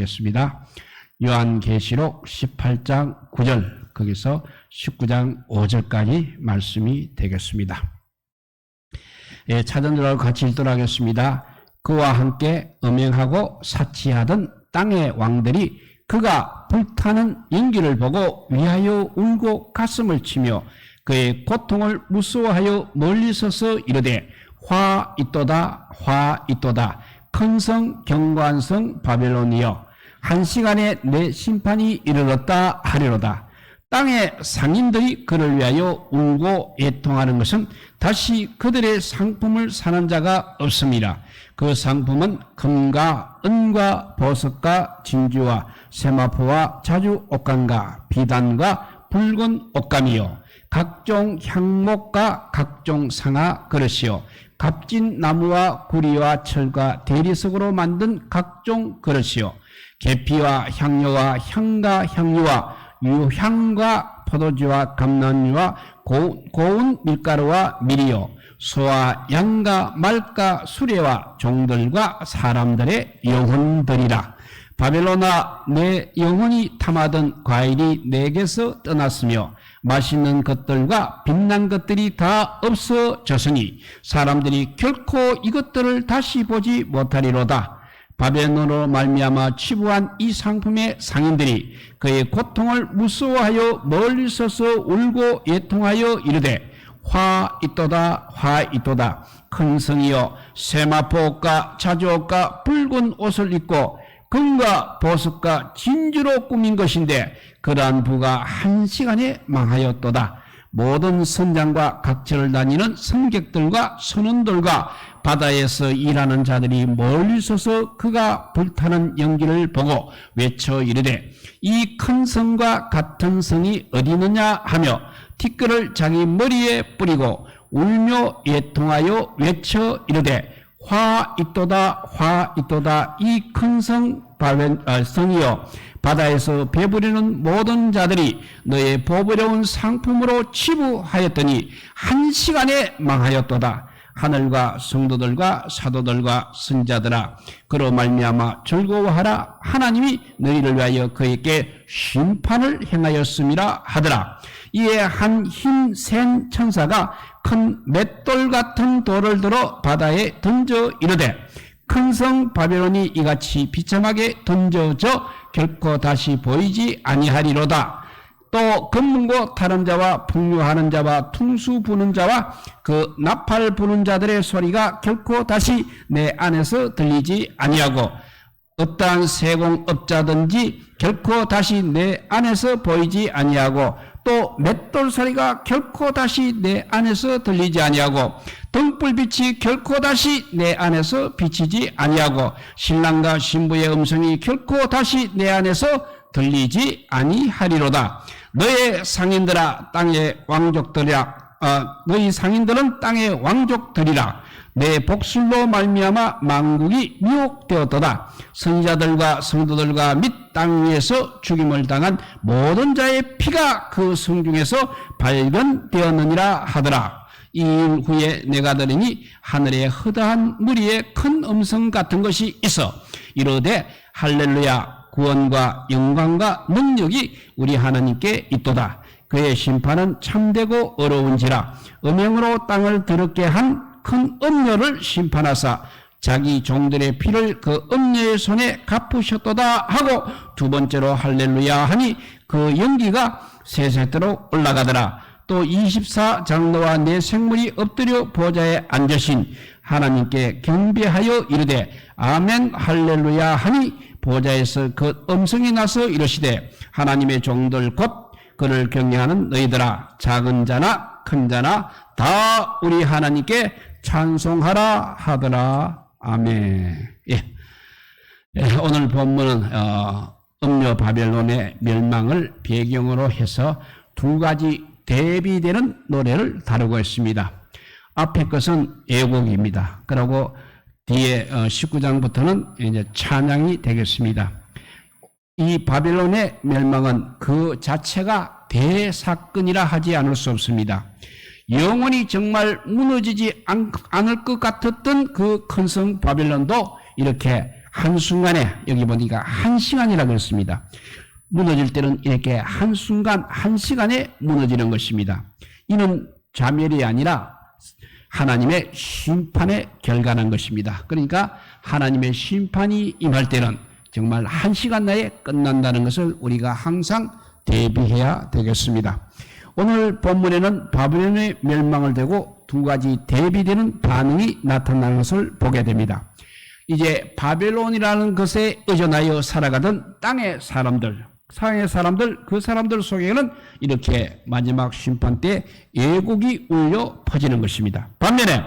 되겠습니다. 요한계시록 18장 9절 거기서 19장 5절까지 말씀이 되겠습니다. 예, 찾은들하고 같이 읽도록 하겠습니다. 그와 함께 음행하고 사치하던 땅의 왕들이 그가 불타는 연기를 보고 위하여 울고 가슴을 치며 그의 고통을 무서워하여 멀리 서서 이르되 화 있도다 화 있도다 큰 성 견고한 성 바벨론이여 한 시간에 내 심판이 이르렀다 하리로다. 땅의 상인들이 그를 위하여 울고 애통하는 것은 다시 그들의 상품을 사는 자가 없습니다. 그 상품은 금과 은과 보석과 진주와 세마포와 자주 옷감과 비단과 붉은 옷감이요 각종 향목과 각종 상아 그릇이요 값진 나무와 구리와 철과 대리석으로 만든 각종 그릇이요 계피와 향료와 향과 향유와 유향과 포도주와 감람유와 고운 밀가루와 밀이요 소와 양과 말과 수레와 종들과 사람들의 영혼들이라. 바벨론아 내 영혼이 탐하던 과일이 내게서 떠났으며 맛있는 것들과 빛난 것들이 다 없어졌으니 사람들이 결코 이것들을 다시 보지 못하리로다. 바벨론으로 말미암아 치부한 이 상품의 상인들이 그의 고통을 무서워하여 멀리 서서 울고 애통하여 이르되 화 있도다 화 있도다 큰 성이여 세마포옷과 자주옷과 붉은 옷을 입고 금과 보석과 진주로 꾸민 것인데 그러한 부가 한 시간에 망하였도다. 모든 선장과 각처를 다니는 승객들과 선원들과 바다에서 일하는 자들이 멀리 서서 그가 불타는 연기를 보고 외쳐 이르되 이 큰 성과 같은 성이 어디 있느냐 하며 티끌을 자기 머리에 뿌리고 울며 애통하여 외쳐 이르되 화 있도다 이 큰 성이여 바다에서 배부리는 모든 자들이 너의 보배로운 상품으로 치부하였더니 한 시간에 망하였도다. 하늘과 성도들과 사도들과 선자들아 그로 말미암아 즐거워하라. 하나님이 너희를 위하여 그에게 심판을 행하였음이라 하더라. 이에 한 힘 센 천사가 큰 맷돌 같은 돌을 들어 바다에 던져 이르되 큰 성 바벨론이 이같이 비참하게 던져져 결코 다시 보이지 아니하리로다. 또 검문고 타는 자와 풍류하는 자와 퉁수 부는 자와 그 나팔 부는 자들의 소리가 결코 다시 내 안에서 들리지 아니하고 어떠한 세공업자든지 결코 다시 내 안에서 보이지 아니하고 또 맷돌 소리가 결코 다시 내 안에서 들리지 아니하고 등불빛이 결코 다시 내 안에서 비치지 아니하고 신랑과 신부의 음성이 결코 다시 내 안에서 들리지 아니하리로다. 너의 상인들아 땅의 왕족들이라 너희 상인들은 땅의 왕족들이라. 내 복술로 말미암아 만국이 미혹되었도다. 선지자들과 성도들과 및 땅 위에서 죽임을 당한 모든 자의 피가 그 성중에서 발견되었느니라 하더라. 이 일 후에 내가 들으니 하늘에 허다한 무리의 큰 음성 같은 것이 있어 이르되 할렐루야 구원과 영광과 능력이 우리 하나님께 있도다. 그의 심판은 참되고 어려운지라. 음행으로 땅을 더럽게 한 큰 음녀를 심판하사 자기 종들의 피를 그 음녀의 손에 갚으셨도다 하고 두 번째로 할렐루야 하니 그 연기가 세세토록 올라가더라. 또 24장로와 네 생물이 엎드려 보좌에 앉으신 하나님께 경배하여 이르되 아멘 할렐루야 하니 보좌에서 그 음성이 나서 이르시되 하나님의 종들 곧 그를 경외하는 너희들아 작은 자나 큰 자나 다 우리 하나님께 찬송하라 하더라. 아멘. 예. 오늘 본문은 음녀 바벨론의 멸망을 배경으로 해서 두 가지 대비되는 노래를 다루고 있습니다. 앞에 것은 애곡입니다. 그리고 뒤에 19장부터는 이제 찬양이 되겠습니다. 이 바벨론의 멸망은 그 자체가 대사건이라 하지 않을 수 없습니다. 영원히 정말 무너지지 않을 것 같았던 그 큰 성 바벨론도 이렇게 한순간에, 여기 보니까 한 시간이라고 했습니다. 무너질 때는 이렇게 한순간, 한 시간에 무너지는 것입니다. 이는 자멸이 아니라 하나님의 심판에 결간한 것입니다. 그러니까 하나님의 심판이 임할 때는 정말 한 시간 내에 끝난다는 것을 우리가 항상 대비해야 되겠습니다. 오늘 본문에는 바벨론의 멸망을 대고 두 가지 대비되는 반응이 나타나는 것을 보게 됩니다. 이제 바벨론이라는 것에 의존하여 살아가던 땅의 사람들, 그 사람들 속에는 이렇게 마지막 심판 때 애곡이 울려 퍼지는 것입니다. 반면에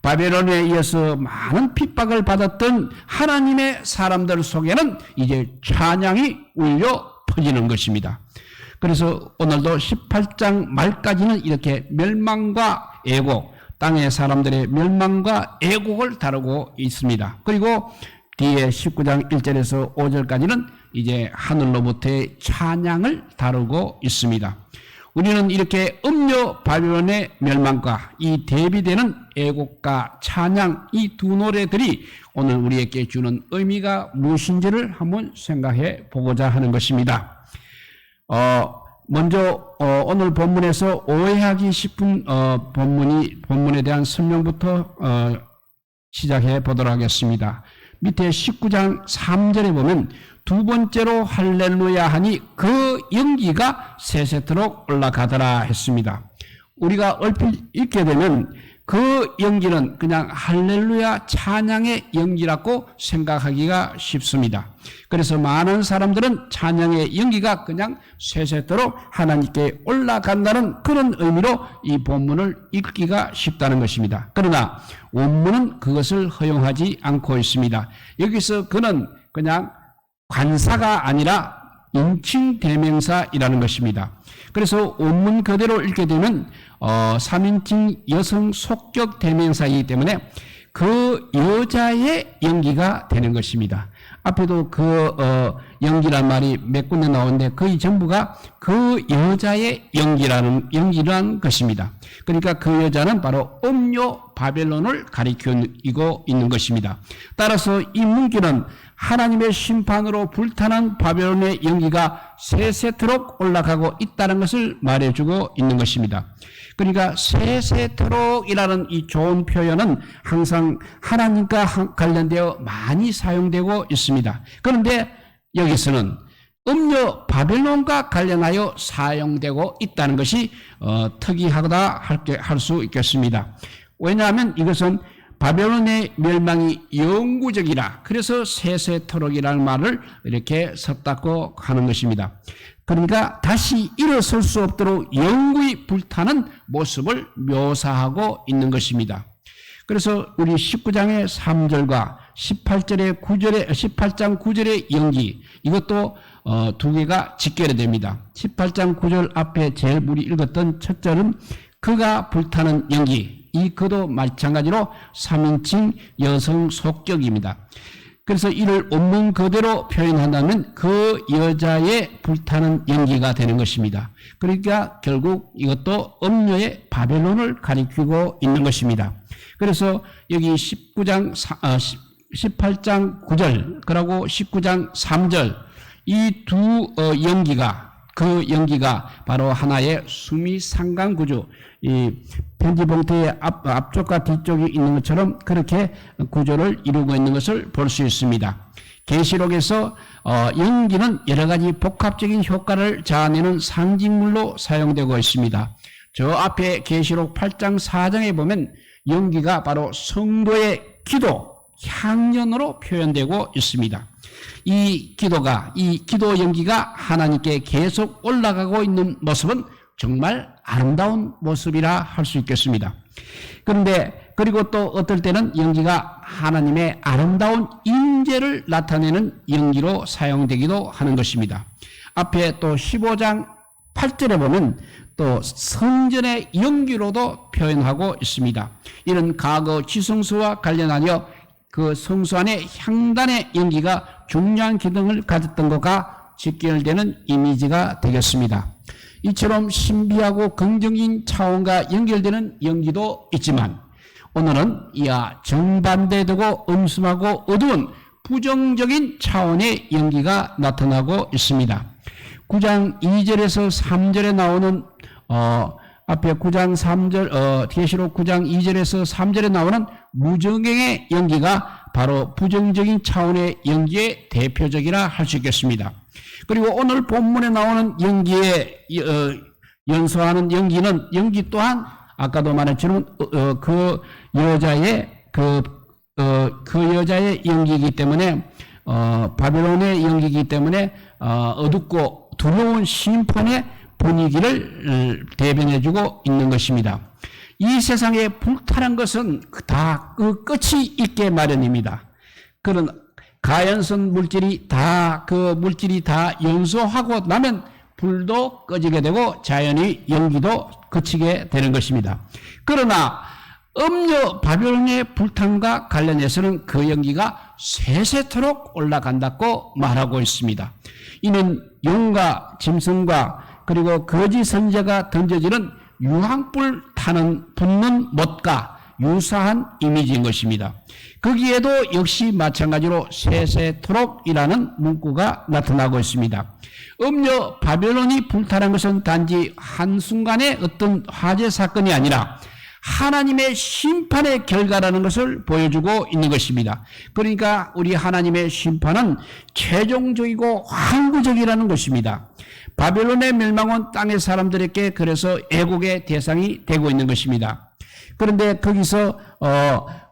바벨론에 의해서 많은 핍박을 받았던 하나님의 사람들 속에는 이제 찬양이 울려 퍼지는 것입니다. 그래서 오늘도 18장 말까지는 이렇게 멸망과 애곡, 땅의 사람들의 멸망과 애곡을 다루고 있습니다. 그리고 뒤에 19장 1절에서 5절까지는 이제 하늘로부터의 찬양을 다루고 있습니다. 우리는 이렇게 음료 바벨론의 멸망과 이 대비되는 애곡과 찬양, 이 두 노래들이 오늘 우리에게 주는 의미가 무엇인지를 한번 생각해 보고자 하는 것입니다. 먼저 오늘 본문에서 오해하기 싶은 본문에 대한 설명부터 시작해 보도록 하겠습니다. 밑에 19장 3절에 보면 두 번째로 할렐루야 하니 그 연기가 세세토록 올라가더라 했습니다. 우리가 얼핏 읽게 되면 그 연기는 그냥 할렐루야 찬양의 연기라고 생각하기가 쉽습니다. 그래서 많은 사람들은 찬양의 연기가 그냥 세세토록 하나님께 올라간다는 그런 의미로 이 본문을 읽기가 쉽다는 것입니다. 그러나 원문은 그것을 허용하지 않고 있습니다. 여기서 그는 그냥 관사가 아니라 인칭 대명사이라는 것입니다. 그래서 원문 그대로 읽게 되면 3인칭 여성 속격 대명사이기 때문에 그 여자의 연기가 되는 것입니다. 앞에도 그 연기란 말이 몇 군데 나오는데 거의 전부가 그 여자의 연기라는 것입니다. 그러니까 그 여자는 바로 음료 바벨론을 가리키고 있는 것입니다. 따라서 이 문구는 하나님의 심판으로 불타는 바벨론의 연기가 세세토록 올라가고 있다는 것을 말해주고 있는 것입니다. 그러니까 세세토록이라는 이 좋은 표현은 항상 하나님과 관련되어 많이 사용되고 있습니다. 그런데 여기서는 음료 바벨론과 관련하여 사용되고 있다는 것이 특이하다 할 수 있겠습니다. 왜냐하면 이것은 바벨론의 멸망이 영구적이라 그래서 세세토록이라는 말을 이렇게 썼다고 하는 것입니다. 그러니까 다시 일어설 수 없도록 영구히 불타는 모습을 묘사하고 있는 것입니다. 그래서 우리 19장의 3절과 18장 9절의 연기 이것도 두 개가 직결이 됩니다. 18장 9절 앞에 제일 우리 읽었던 첫 절은 그가 불타는 연기 이 그도 마찬가지로 3인칭 여성 속격입니다. 그래서 이를 원문 그대로 표현한다면 그 여자의 불타는 연기가 되는 것입니다. 그러니까 결국 이것도 음료의 바벨론을 가리키고 있는 것입니다. 그래서 여기 18장 9절 그리고 19장 3절 이 두 연기가 그 연기가 바로 하나의 수미상관 구조 이 편지봉투의 앞쪽과 뒤쪽이 있는 것처럼 그렇게 구조를 이루고 있는 것을 볼 수 있습니다. 계시록에서 연기는 여러 가지 복합적인 효과를 자아내는 상징물로 사용되고 있습니다. 저 앞에 계시록 8장 4장에 보면 연기가 바로 성도의 기도, 향연으로 표현되고 있습니다. 이 기도 연기가 하나님께 계속 올라가고 있는 모습은 정말 아름다운 모습이라 할 수 있겠습니다. 그런데 그리고 또 어떨 때는 연기가 하나님의 아름다운 임재를 나타내는 연기로 사용되기도 하는 것입니다. 앞에 또 15장 8절에 보면 또 성전의 연기로도 표현하고 있습니다. 이런 과거 지성소와 관련하여 그 성소 안에 향단의 연기가 중요한 기능을 가졌던 것과 직결되는 이미지가 되겠습니다. 이처럼 신비하고 긍정적인 차원과 연결되는 연기도 있지만 오늘은 이와 정반대되고 음침하고 어두운 부정적인 차원의 연기가 나타나고 있습니다. 9장 2절에서 3절에 나오는 앞에 9장 3절 계시록 9장 2절에서 3절에 나오는 무정경의 연기가 바로 부정적인 차원의 연기의 대표적이라 할 수 있겠습니다. 그리고 오늘 본문에 나오는 연기에 연소하는 연기 또한 아까도 말했지만 그 여자의 연기이기 때문에 바벨론의 연기이기 때문에 어둡고 두려운 심판의 분위기를 대변해주고 있는 것입니다. 이 세상에 불타는 것은 다 그 끝이 있게 마련입니다. 그런 가연성 물질이 다 연소하고 나면 불도 꺼지게 되고 자연의 연기도 그치게 되는 것입니다. 그러나 음녀 바벨론의 불탄과 관련해서는 그 연기가 세세토록 올라간다고 말하고 있습니다. 이는 용과 짐승과 그리고 거짓 선지자가 던져지는 유황불 붙는 못과 유사한 이미지인 것입니다. 거기에도 역시 마찬가지로 세세토록이라는 문구가 나타나고 있습니다. 음녀 바벨론이 불타는 것은 단지 한순간의 어떤 화재 사건이 아니라 하나님의 심판의 결과라는 것을 보여주고 있는 것입니다. 그러니까 우리 하나님의 심판은 최종적이고 항구적이라는 것입니다. 바벨론의 멸망은 땅의 사람들에게 그래서 애국의 대상이 되고 있는 것입니다. 그런데 거기서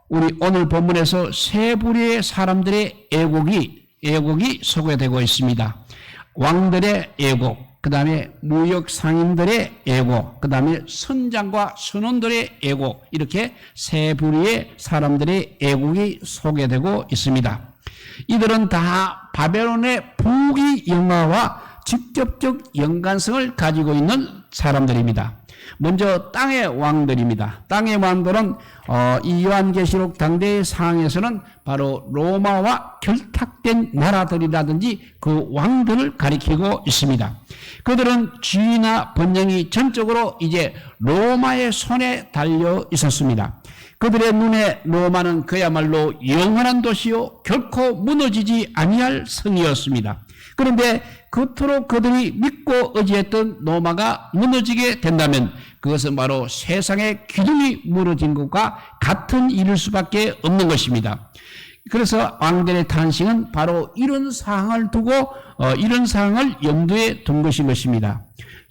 우리 오늘 본문에서 세 부류의 사람들의 애국이 소개되고 있습니다. 왕들의 애국, 그 다음에 무역 상인들의 애국, 그 다음에 선장과 선원들의 애국, 이렇게 세 부류의 사람들의 애국이 소개되고 있습니다. 이들은 다 바벨론의 부귀 영화와 직접적 연관성을 가지고 있는 사람들입니다. 먼저 땅의 왕들입니다. 땅의 왕들은 이 요한계시록 당대의 상황에서는 바로 로마와 결탁된 나라들이라든지 그 왕들을 가리키고 있습니다. 그들은 지위나 번영이 전적으로 이제 로마의 손에 달려 있었습니다. 그들의 눈에 로마는 그야말로 영원한 도시요 결코 무너지지 아니할 성이었습니다. 그런데 그토록 그들이 믿고 의지했던 로마가 무너지게 된다면 그것은 바로 세상의 기둥이 무너진 것과 같은 일일 수밖에 없는 것입니다. 그래서 왕들의 탄식은 바로 이런 상황을 두고 이런 상황을 염두에 둔 것인 것입니다.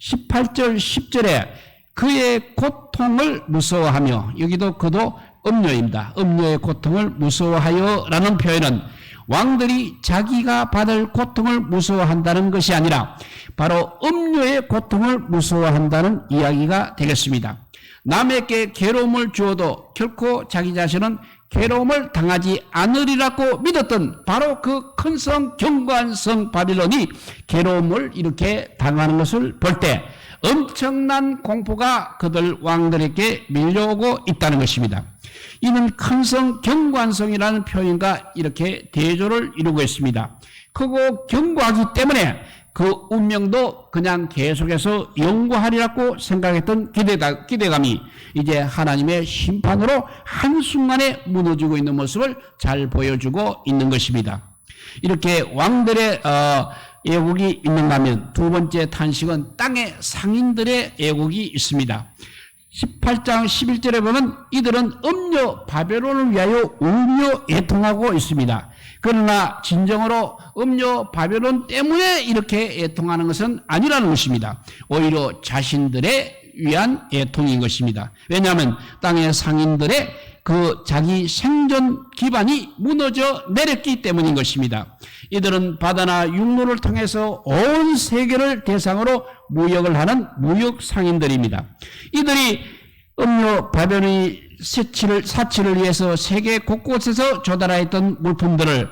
18절 10절에 그의 고통을 무서워하며, 여기도 그도 음료입니다. 음료의 고통을 무서워하여 라는 표현은 왕들이 자기가 받을 고통을 무서워한다는 것이 아니라 바로 음료의 고통을 무서워한다는 이야기가 되겠습니다. 남에게 괴로움을 주어도 결코 자기 자신은 괴로움을 당하지 않으리라고 믿었던 바로 그 큰 성 견고한 성 바빌론이 괴로움을 이렇게 당하는 것을 볼 때 엄청난 공포가 그들 왕들에게 밀려오고 있다는 것입니다. 이는 큰 성 견고한 성이라는 표현과 이렇게 대조를 이루고 있습니다. 크고 견고하기 때문에 그 운명도 그냥 계속해서 영구하리라고 생각했던 기대감이 이제 하나님의 심판으로 한순간에 무너지고 있는 모습을 잘 보여주고 있는 것입니다. 이렇게 왕들의 애국이 있는가면 두 번째 탄식은 땅의 상인들의 애국이 있습니다. 18장 11절에 보면 이들은 음료 바벨론을 위하여 울며 애통하고 있습니다. 그러나 진정으로 음료 바벨론 때문에 이렇게 애통하는 것은 아니라는 것입니다. 오히려 자신들의 위한 애통인 것입니다. 왜냐하면 땅의 상인들의 그 자기 생존 기반이 무너져 내렸기 때문인 것입니다. 이들은 바다나 육로를 통해서 온 세계를 대상으로 무역을 하는 무역 상인들입니다. 이들이 음료 바벨론의 사치를 위해서 세계 곳곳에서 조달하였던 물품들을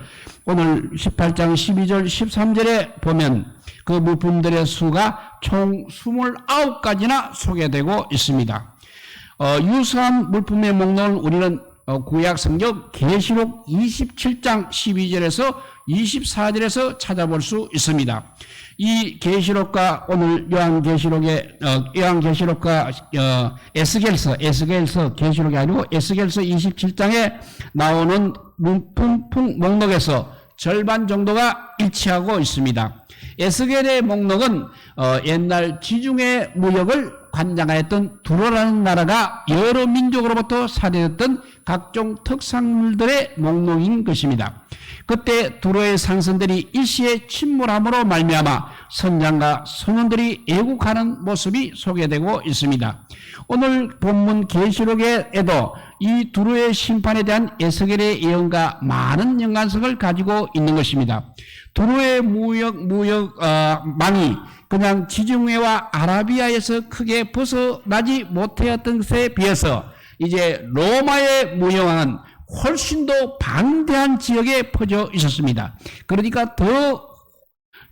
오늘 18장 12절 13절에 보면 그 물품들의 수가 총 29가지나 소개되고 있습니다. 유사한 물품의 목록을 우리는 구약 성경 계시록 27장 12절에서 24절에서 찾아볼 수 있습니다. 이 계시록과 오늘 요한계시록과 에스겔서 계시록이 아니고 에스겔서 27장에 나오는 물품 목록에서 절반 정도가 일치하고 있습니다. 에스겔의 목록은 옛날 지중해 무역을 관장하였던 두로라는 나라가 여러 민족으로부터 사대했던 각종 특산물들의 목록인 것입니다. 그때 두로의 상선들이 일시에 침몰함으로 말미암아 선장과 선원들이 애국하는 모습이 소개되고 있습니다. 오늘 본문 계시록에도 이 두로의 심판에 대한 에스겔의 예언과 많은 연관성을 가지고 있는 것입니다. 두로의 무역망이 그냥 지중해와 아라비아에서 크게 벗어나지 못하였던 것에 비해서 이제 로마의 무역왕은 훨씬 더 방대한 지역에 퍼져 있었습니다. 그러니까 더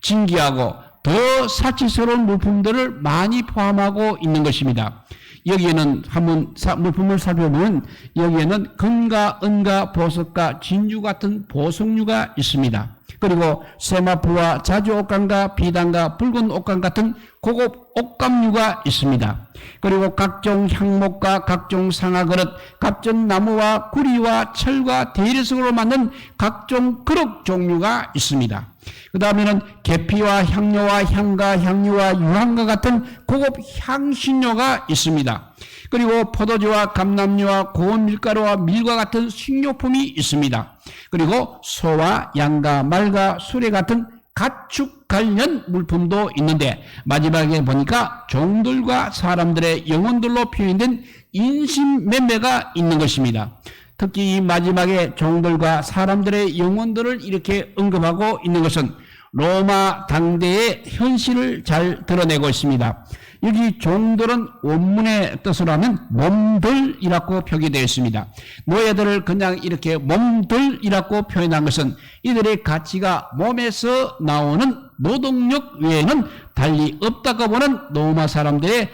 진귀하고 더 사치스러운 물품들을 많이 포함하고 있는 것입니다. 여기에는 한번 물품을 살펴보면 여기에는 금과 은과 보석과 진주 같은 보석류가 있습니다. 그리고 세마포와 자주 옷감과 비단과 붉은 옷감 같은 고급 옷감류가 있습니다. 그리고 각종 향목과 각종 상아그릇, 각종 나무와 구리와 철과 대리석으로 만든 각종 그릇 종류가 있습니다. 그 다음에는 계피와 향료와 향과 향유와 유황과 같은 고급 향신료가 있습니다. 그리고 포도주와 감람류와 고운 밀가루와 밀과 같은 식료품이 있습니다. 그리고 소와 양과 말과 수레 같은 가축 관련 물품도 있는데 마지막에 보니까 종들과 사람들의 영혼들로 표현된 인신매매가 있는 것입니다. 특히 이 마지막에 종들과 사람들의 영혼들을 이렇게 언급하고 있는 것은 로마 당대의 현실을 잘 드러내고 있습니다. 여기 종들은 원문의 뜻으로 하면 몸들이라고 표기되어 있습니다. 노예들을 그냥 이렇게 몸들이라고 표현한 것은 이들의 가치가 몸에서 나오는 노동력 외에는 달리 없다고 보는 로마 사람들의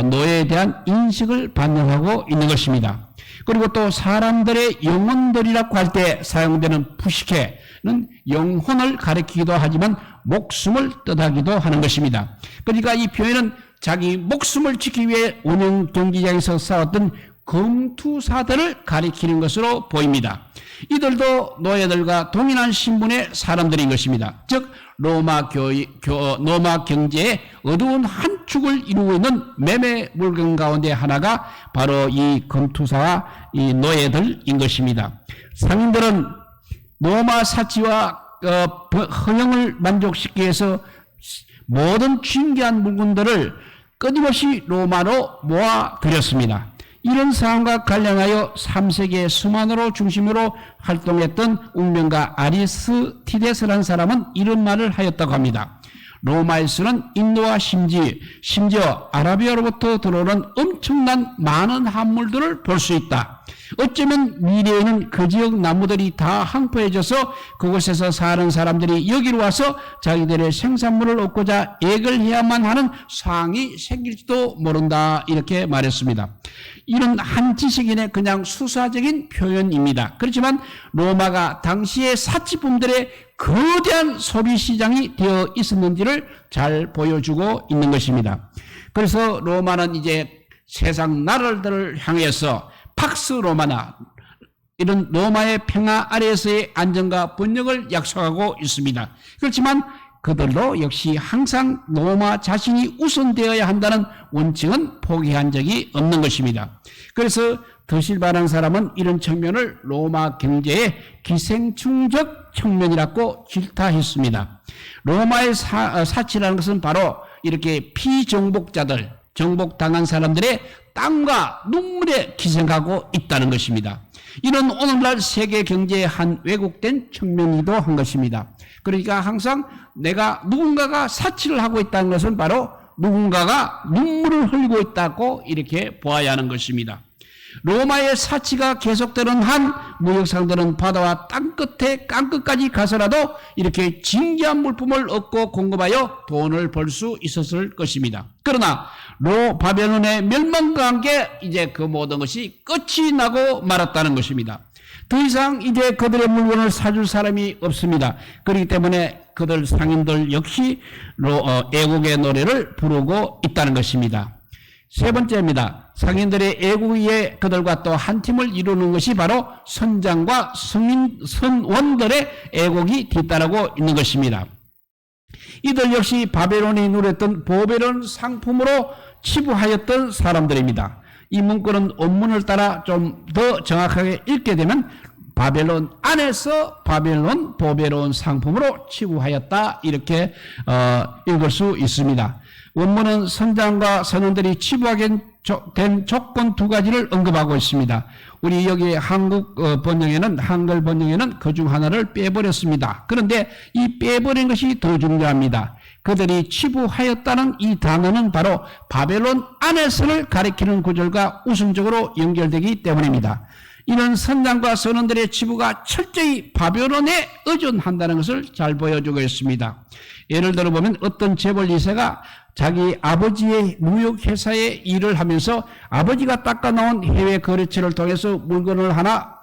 노예에 대한 인식을 반영하고 있는 것입니다. 그리고 또 사람들의 영혼들이라고 할 때 사용되는 푸시케는 영혼을 가리키기도 하지만 목숨을 뜻하기도 하는 것입니다. 그러니까 이 표현은 자기 목숨을 지키기 위해 운영 경기장에서 싸웠던 검투사들을 가리키는 것으로 보입니다. 이들도 노예들과 동일한 신분의 사람들인 것입니다. 즉 로마 경제의 어두운 한 축을 이루고 있는 매매 물건 가운데 하나가 바로 이 검투사와 이 노예들인 것입니다. 상인들은 로마 사치와 허영을 만족시키기 위해서 모든 진귀한 물건들을 끊임없이 로마로 모아들였습니다. 이런 상황과 관련하여 3세기의 스마노로 중심으로 활동했던 운명가 아리스티데스라는 사람은 이런 말을 하였다고 합니다. 로마에서는 인도와 심지어 아라비아로부터 들어오는 엄청난 많은 한물들을 볼 수 있다. 어쩌면 미래에는 그 지역 나무들이 다 황폐해져서 그곳에서 사는 사람들이 여기로 와서 자기들의 생산물을 얻고자 액을 해야만 하는 상황이 생길지도 모른다, 이렇게 말했습니다. 이런 한 지식인의 그냥 수사적인 표현입니다. 그렇지만 로마가 당시의 사치품들의 거대한 소비시장이 되어 있었는지를 잘 보여주고 있는 것입니다. 그래서 로마는 이제 세상 나라들을 향해서 팍스 로마나 이런 로마의 평화 아래에서의 안정과 번영을 약속하고 있습니다. 그렇지만 그들도 역시 항상 로마 자신이 우선되어야 한다는 원칙은 포기한 적이 없는 것입니다. 그래서 더실바라는 사람은 이런 측면을 로마 경제의 기생충적 측면이라고 질타했습니다. 로마의 사치라는 것은 바로 이렇게 피정복자들, 정복당한 사람들의 땀과 눈물에 기생하고 있다는 것입니다. 이는 오늘날 세계 경제의 한 왜곡된 측면이기도 한 것입니다. 그러니까 항상 누군가가 사치를 하고 있다는 것은 바로 누군가가 눈물을 흘리고 있다고 이렇게 보아야 하는 것입니다. 로마의 사치가 계속되는 한 무역상들은 바다와 땅끝에 깡끝까지 가서라도 이렇게 진귀한 물품을 얻고 공급하여 돈을 벌 수 있었을 것입니다. 그러나 바벨론의 멸망과 함께 이제 그 모든 것이 끝이 나고 말았다는 것입니다. 더 이상 이제 그들의 물건을 사줄 사람이 없습니다. 그렇기 때문에 그들 상인들 역시 애국의 노래를 부르고 있다는 것입니다. 세 번째입니다. 상인들의 애국 위에 그들과 또 한 팀을 이루는 것이 바로 선장과 선원들의 애국이 뒤따르고 있는 것입니다. 이들 역시 바벨론이 누렸던 보벨론 상품으로 치부하였던 사람들입니다. 이 문구는 원문을 따라 좀 더 정확하게 읽게 되면 바벨론 안에서 보벨론 상품으로 치부하였다 이렇게 읽을 수 있습니다. 원문은 선장과 선원들이 치부하게 된 조건 두 가지를 언급하고 있습니다. 우리 여기 한글 번역에는 그 중 하나를 빼버렸습니다. 그런데 이 빼버린 것이 더 중요합니다. 그들이 치부하였다는 이 단어는 바로 바벨론 안에서를 가리키는 구절과 우선적으로 연결되기 때문입니다. 이런 선장과 선원들의 치부가 철저히 바벨론에 의존한다는 것을 잘 보여주고 있습니다. 예를 들어보면 어떤 재벌 2세가 자기 아버지의 무역회사에 일을 하면서 아버지가 닦아놓은 해외 거래처를 통해서 물건을 하나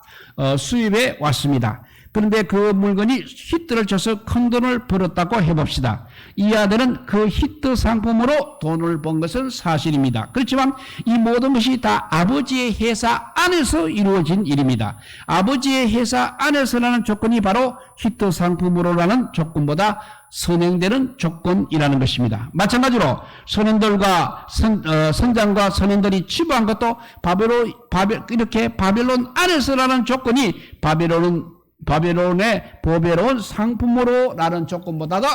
수입해 왔습니다. 그런데 그 물건이 히트를 쳐서 큰 돈을 벌었다고 해봅시다. 이 아들은 그 히트 상품으로 돈을 번 것은 사실입니다. 그렇지만 이 모든 것이 다 아버지의 회사 안에서 이루어진 일입니다. 아버지의 회사 안에서라는 조건이 바로 히트 상품으로라는 조건보다 선행되는 조건이라는 것입니다. 마찬가지로 선원들과 선장과 선원들이 치부한 것도 이렇게 바벨론 안에서라는 조건이 바벨론의 보배로운 상품으로라는 조건보다도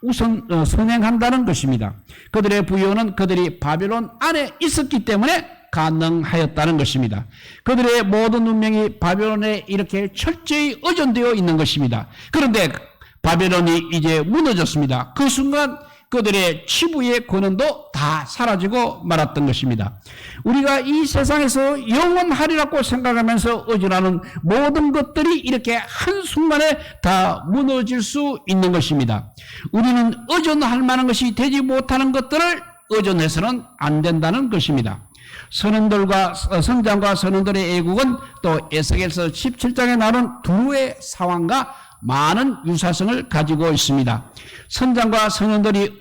우선 선행한다는 것입니다. 그들의 부여는 그들이 바벨론 안에 있었기 때문에 가능하였다는 것입니다. 그들의 모든 운명이 바벨론에 이렇게 철저히 의존되어 있는 것입니다. 그런데 바벨론이 이제 무너졌습니다. 그 순간 그들의 치부의 권한도 다 사라지고 말았던 것입니다. 우리가 이 세상에서 영원하리라고 생각하면서 의존하는 모든 것들이 이렇게 한순간에 다 무너질 수 있는 것입니다. 우리는 의존할 만한 것이 되지 못하는 것들을 의존해서는 안 된다는 것입니다. 선장과 선원들의 애국은 또 에스겔서 17장에 나오는 두루의 상황과 많은 유사성을 가지고 있습니다. 선장과 선원들이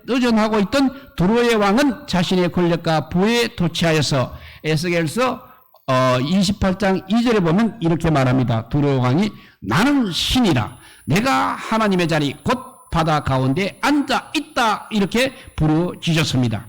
의존하고 있던 두루의 왕은 자신의 권력과 부에 도취하여서 에스겔서 28장 2절에 보면 이렇게 말합니다. 두루의 왕이 나는 신이라 내가 하나님의 자리 곧 바다 가운데 앉아 있다 이렇게 부르짖었습니다.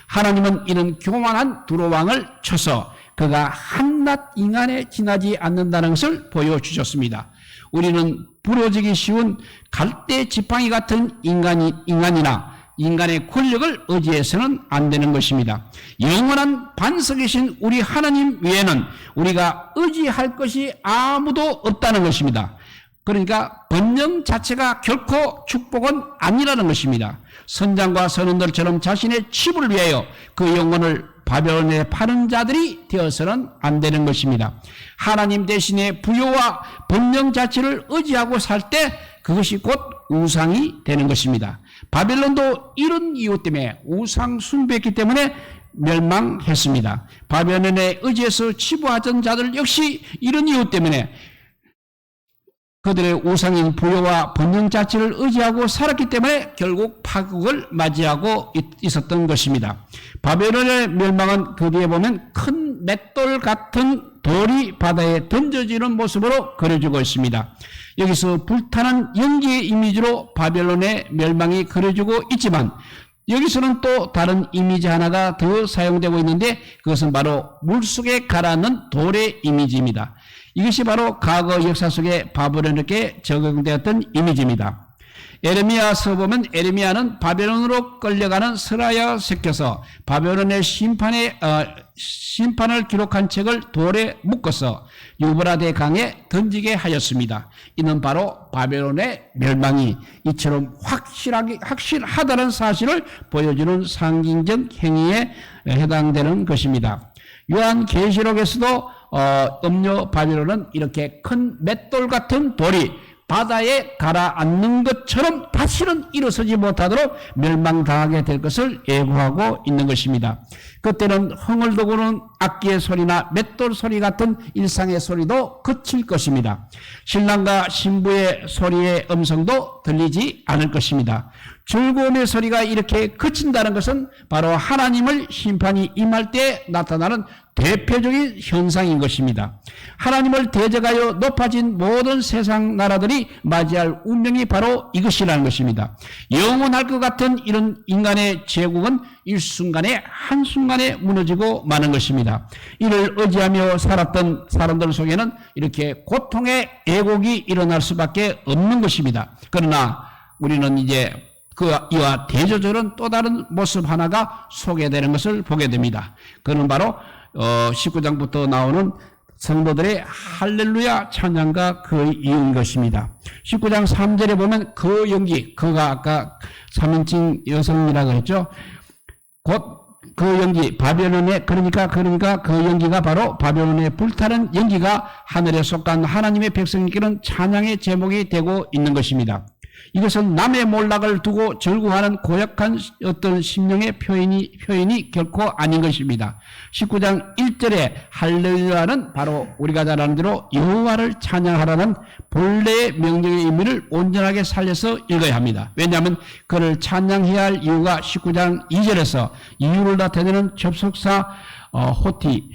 하나님은 이런 교만한 두루 왕을 쳐서 그가 한낱 인간에 지나지 않는다는 것을 보여주셨습니다. 우리는 부러지기 쉬운 갈대 지팡이 같은 인간이나 인간의 권력을 의지해서는 안 되는 것입니다. 영원한 반석이신 우리 하나님 외에는 우리가 의지할 것이 아무도 없다는 것입니다. 그러니까 번영 자체가 결코 축복은 아니라는 것입니다. 선장과 선원들처럼 자신의 치부를 위하여 그 영혼을 바벨론에 파는 자들이 되어서는 안 되는 것입니다. 하나님 대신에 부여와 번영 자체를 의지하고 살 때 그것이 곧 우상이 되는 것입니다. 바벨론도 이런 이유 때문에 우상 숭배했기 때문에 멸망했습니다. 바벨론에 의지해서 치부하던 자들 역시 이런 이유 때문에 그들의 우상인 부여와 번영 자체를 의지하고 살았기 때문에 결국 파국을 맞이하고 있었던 것입니다. 바벨론의 멸망은 그 뒤에 보면 큰 맷돌 같은 돌이 바다에 던져지는 모습으로 그려지고 있습니다. 여기서 불타는 연기의 이미지로 바벨론의 멸망이 그려지고 있지만 여기서는 또 다른 이미지 하나가 더 사용되고 있는데 그것은 바로 물속에 가라앉는 돌의 이미지입니다. 이것이 바로 과거 역사 속에 바벨론에게 적용되었던 이미지입니다. 에레미야서 보면 에레미야는 바벨론으로 끌려가는 스라야 새겨서 바벨론의 심판을 기록한 책을 돌에 묶어서 유브라데 강에 던지게 하였습니다. 이는 바로 바벨론의 멸망이 이처럼 확실하다는 사실을 보여주는 상징적 행위에 해당되는 것입니다. 요한계시록에서도 음료 바벨론은 이렇게 큰 맷돌 같은 돌이 바다에 가라앉는 것처럼 다시는 일어서지 못하도록 멸망당하게 될 것을 예고하고 있는 것입니다. 그때는 흥얼거리는 악기의 소리나 맷돌 소리 같은 일상의 소리도 그칠 것입니다. 신랑과 신부의 소리의 음성도 들리지 않을 것입니다. 즐거움의 소리가 이렇게 그친다는 것은 바로 하나님의 심판이 임할 때 나타나는 대표적인 현상인 것입니다. 하나님을 대적하여 높아진 모든 세상 나라들이 맞이할 운명이 바로 이것이라는 것입니다. 영원할 것 같은 이런 인간의 제국은 일순간에 한순간에 무너지고 마는 것입니다. 이를 의지하며 살았던 사람들 속에는 이렇게 고통의 애곡이 일어날 수밖에 없는 것입니다. 그러나 우리는 이제 이와 대조절은 또 다른 모습 하나가 소개되는 것을 보게 됩니다. 그는 바로 19장부터 나오는 성도들의 할렐루야 찬양과 그 이유인 것입니다. 19장 3절에 보면 그 연기, 그가 아까 3인칭 여성이라고 했죠. 곧 그 연기, 바벨론의 그러니까 그 연기가 바로 바벨론의 불타는 연기가 하늘에 속한 하나님의 백성에게는 찬양의 제목이 되고 있는 것입니다. 이것은 남의 몰락을 두고 절구하는 고약한 어떤 심령의 표현이 결코 아닌 것입니다. 19장 1절에 할렐루야는 바로 우리가 잘 아는 대로 여호와를 찬양하라는 본래의 명령의 의미를 온전하게 살려서 읽어야 합니다. 왜냐하면 그를 찬양해야 할 이유가 19장 2절에서 이유를 나타내는 접속사 호티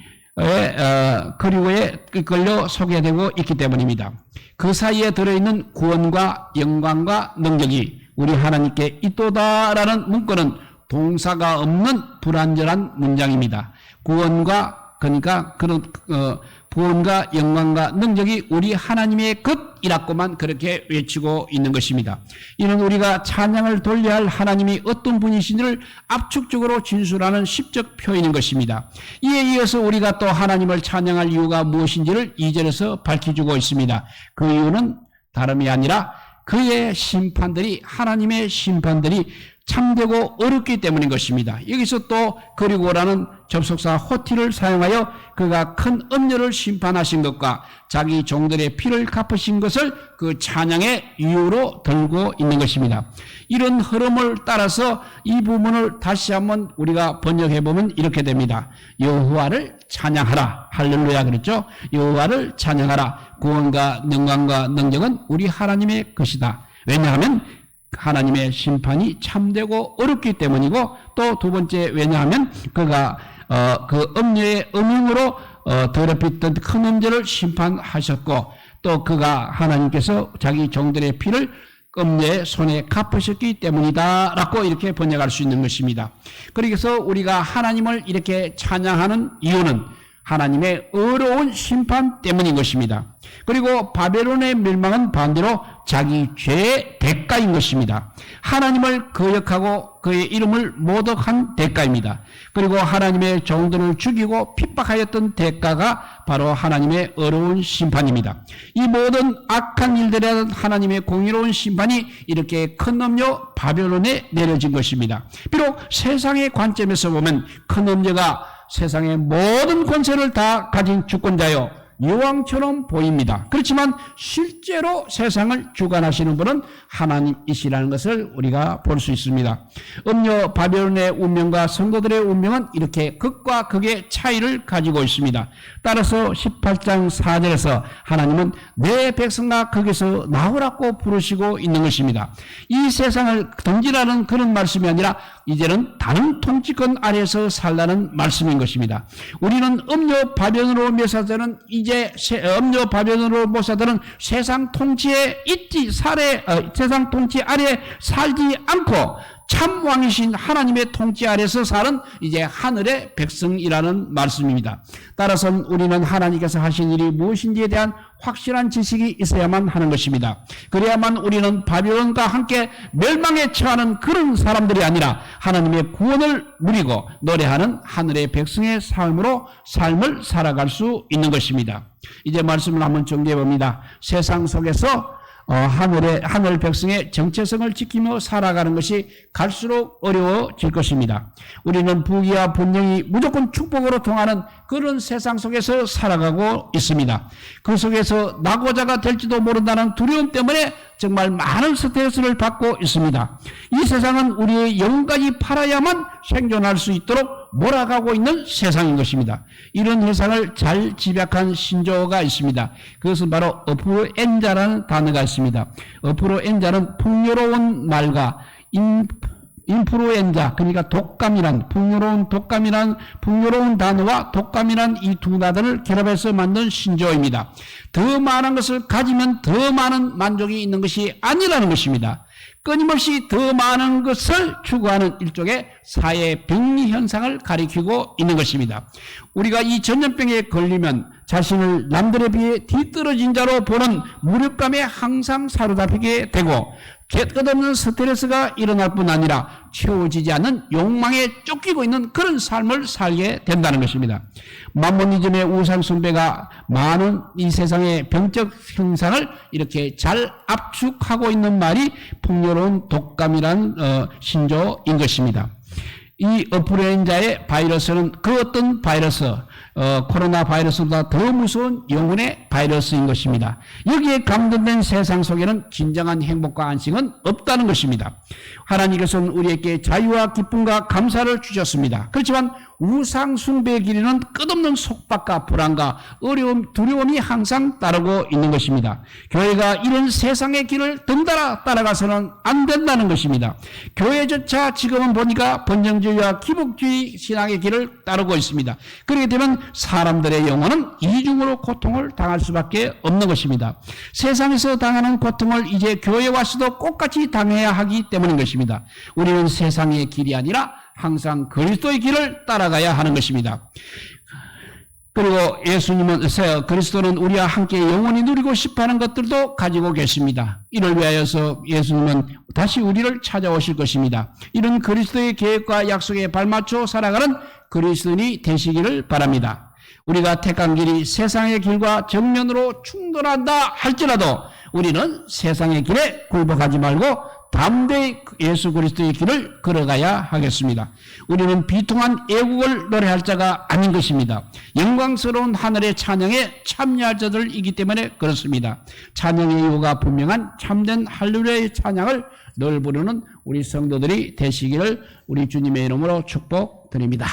그리고에 이끌려 소개되고 있기 때문입니다. 그 사이에 들어있는 구원과 영광과 능력이 우리 하나님께 있도다라는 문구는 동사가 없는 불완전한 문장입니다. 그러니까 그런 구원과 영광과 능력이 우리 하나님의 것이라고만 그렇게 외치고 있는 것입니다. 이는 우리가 찬양을 돌려야 할 하나님이 어떤 분이신지를 압축적으로 진술하는 시적 표현인 것입니다. 이에 이어서 우리가 또 하나님을 찬양할 이유가 무엇인지를 2절에서 밝혀주고 있습니다. 그 이유는 다름이 아니라 그의 심판들이 하나님의 심판들이 참되고 어렵기 때문인 것입니다. 여기서 또 그리고라는 접속사 호티를 사용하여 그가 큰 음료를 심판하신 것과 자기 종들의 피를 갚으신 것을 그 찬양의 이유로 들고 있는 것입니다. 이런 흐름을 따라서 이 부분을 다시 한번 우리가 번역해 보면 이렇게 됩니다. 여호와를 찬양하라. 할렐루야 그랬죠? 여호와를 찬양하라. 구원과 영광과 능력은 우리 하나님의 것이다. 왜냐하면 하나님의 심판이 참되고 어렵기 때문이고, 또 두 번째 왜냐하면 그가 그 음녀의 음흉으로 더럽혔던 큰 음죄를 심판하셨고, 또 그가 하나님께서 자기 종들의 피를 음녀의 손에 갚으셨기 때문이다 라고 이렇게 번역할 수 있는 것입니다. 그래서 우리가 하나님을 이렇게 찬양하는 이유는 하나님의 어려운 심판 때문인 것입니다. 그리고 바벨론의 멸망은 반대로 자기 죄의 대가인 것입니다. 하나님을 거역하고 그의 이름을 모독한 대가입니다. 그리고 하나님의 종들을 죽이고 핍박하였던 대가가 바로 하나님의 어려운 심판입니다. 이 모든 악한 일들에 대한 하나님의 공의로운 심판이 이렇게 큰 음녀 바벨론에 내려진 것입니다. 비록 세상의 관점에서 보면 큰 음녀가 세상의 모든 권세를 다 가진 주권자요 여왕처럼 보입니다. 그렇지만 실제로 세상을 주관하시는 분은 하나님이시라는 것을 우리가 볼 수 있습니다. 음녀 바벨론의 운명과 성도들의 운명은 이렇게 극과 극의 차이를 가지고 있습니다. 따라서 18장 4절에서 하나님은 내 백성아 거기서 나오라고 부르시고 있는 것입니다. 이 세상을 던지라는 그런 말씀이 아니라 이제는 다른 통치권 아래에서 살라는 말씀인 것입니다. 우리는 음녀 바벨론으로 묘사되는 이제 음녀 바벨론으로 묘사되는 세상 통치에 세상 통치 아래 살지 않고 참 왕이신 하나님의 통치 아래서 사는 이제 하늘의 백성이라는 말씀입니다. 따라서 우리는 하나님께서 하신 일이 무엇인지에 대한 확실한 지식이 있어야만 하는 것입니다. 그래야만 우리는 바벨론과 함께 멸망에 처하는 그런 사람들이 아니라 하나님의 구원을 누리고 노래하는 하늘의 백성의 삶을 살아갈 수 있는 것입니다. 이제 말씀을 한번 정리해 봅니다. 세상 속에서 하늘 백성의 정체성을 지키며 살아가는 것이 갈수록 어려워질 것입니다. 우리는 부귀와 번영이 무조건 축복으로 통하는 그런 세상 속에서 살아가고 있습니다. 그 속에서 낙오자가 될지도 모른다는 두려움 때문에 정말 많은 스트레스를 받고 있습니다. 이 세상은 우리의 영혼까지 팔아야만 생존할 수 있도록 몰아가고 있는 세상인 것입니다. 이런 세상을 잘 집약한 신조어가 있습니다. 그것은 바로 어플루엔자라는 단어가 있습니다. 어플루엔자는 풍요로운 말과 인플루엔자, 그러니까 독감이란, 풍요로운 단어와 독감이란 이 두 단어를 결합해서 만든 신조어입니다. 더 많은 것을 가지면 더 많은 만족이 있는 것이 아니라는 것입니다. 끊임없이 더 많은 것을 추구하는 일종의 사회 병리 현상을 가리키고 있는 것입니다. 우리가 이 전염병에 걸리면 자신을 남들에 비해 뒤떨어진 자로 보는 무력감에 항상 사로잡히게 되고 끝없는 스트레스가 일어날 뿐 아니라 채워지지 않는 욕망에 쫓기고 있는 그런 삶을 살게 된다는 것입니다. 만모니즘의 우상숭배가 많은 이 세상의 병적 형상을 이렇게 잘 압축하고 있는 말이 풍요로운 독감이란 신조어인 것입니다. 이 인플루엔자의 바이러스는 그 어떤 바이러스, 코로나 바이러스보다 더 무서운 영혼의 바이러스인 것입니다. 여기에 감염된 세상 속에는 진정한 행복과 안식은 없다는 것입니다. 하나님께서는 우리에게 자유와 기쁨과 감사를 주셨습니다. 그렇지만 우상 숭배의 길에는 끝없는 속박과 불안과 어려움, 두려움이 항상 따르고 있는 것입니다. 교회가 이런 세상의 길을 덩달아 따라가서는 안 된다는 것입니다. 교회조차 지금은 보니까 번영주의와 기복주의 신앙의 길을 따르고 있습니다. 그렇게 되면 사람들의 영혼은 이중으로 고통을 당할 수밖에 없는 것입니다. 세상에서 당하는 고통을 이제 교회에 와서도 똑같이 당해야 하기 때문인 것입니다. 우리는 세상의 길이 아니라 항상 그리스도의 길을 따라가야 하는 것입니다. 그리고 그리스도는 우리와 함께 영원히 누리고 싶어하는 것들도 가지고 계십니다. 이를 위하여서 예수님은 다시 우리를 찾아오실 것입니다. 이런 그리스도의 계획과 약속에 발맞춰 살아가는 그리스도인이 되시기를 바랍니다. 우리가 택한 길이 세상의 길과 정면으로 충돌한다 할지라도 우리는 세상의 길에 굴복하지 말고 담대히 예수 그리스도의 길을 걸어가야 하겠습니다. 우리는 비통한 애국을 노래할 자가 아닌 것입니다. 영광스러운 하늘의 찬양에 참여할 자들이기 때문에 그렇습니다. 찬양의 이유가 분명한 참된 할렐루야의 찬양을 늘 부르는 우리 성도들이 되시기를 우리 주님의 이름으로 축복드립니다.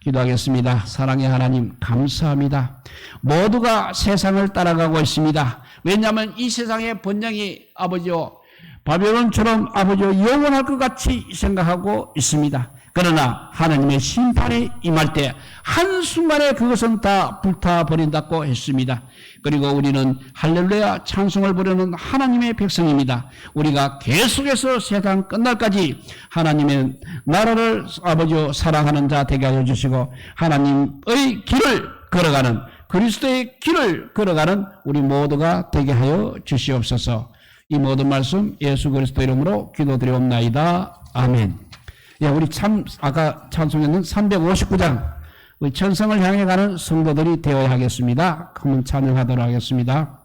기도하겠습니다. 사랑의 하나님 감사합니다. 모두가 세상을 따라가고 있습니다. 왜냐하면 이 세상의 번영이 아버지요 바벨론처럼 아버지요 영원할 것 같이 생각하고 있습니다. 그러나 하나님의 심판이 임할 때 한순간에 그것은 다 불타버린다고 했습니다. 그리고 우리는 할렐루야 찬송을 부르는 하나님의 백성입니다. 우리가 계속해서 세상 끝날까지 하나님의 나라를 아버지요 사랑하는 자 되게 하여 주시고 하나님의 길을 걸어가는 그리스도의 길을 걸어가는 우리 모두가 되게 하여 주시옵소서. 이 모든 말씀 예수 그리스도 이름으로 기도드리옵나이다. 아멘. 예, 우리 아까 찬송했는 359장 우리 천성을 향해 가는 성도들이 되어야 하겠습니다. 한번 찬양하도록 하겠습니다.